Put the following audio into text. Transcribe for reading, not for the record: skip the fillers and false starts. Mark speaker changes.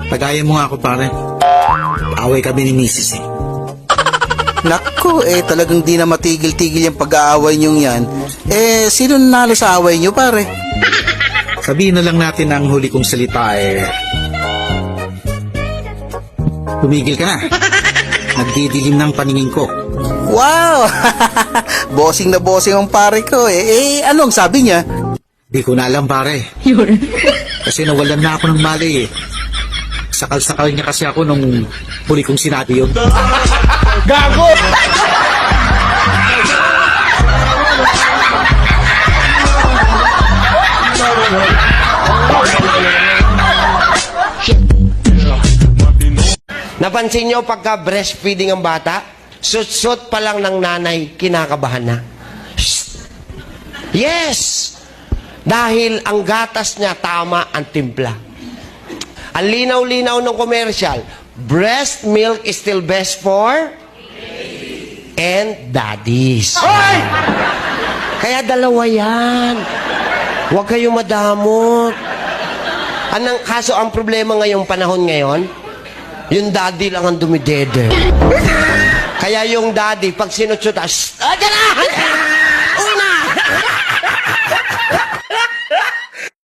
Speaker 1: Pagaya mo nga ako, pare. Away kami ni Mrs. eh.
Speaker 2: Naku, talagang di na matigil-tigil yung pag-aaway niyong yan. Sino nanalo sa away niyo, pare?
Speaker 1: Sabihin na lang natin ang huli kong salita tumigil ka na. Nagdidilim ng paningin ko.
Speaker 2: Wow! Bossing na bossing ang pare ko anong sabi niya?
Speaker 1: Di ko na alam, pare. Kasi nawalan na ako ng mali eh. Sakal-sakal niya kasi ako nung huli kong sinabi yun.
Speaker 3: Gago!
Speaker 4: Napansin nyo pagka breastfeeding ang bata, sut-sut pa lang ng nanay, kinakabahan na. Shh! Yes! Dahil ang gatas niya tama ang timpla. Ang linaw-linaw ng commercial, breast milk is still best for and daddies.
Speaker 3: Hoy!
Speaker 4: Kaya dalawa yan. Huwag kayong madamot. Kaso ang problema ngayong panahon ngayon, yung daddy lang ang dumidede. Kaya yung daddy, pag sinutsuta, shh!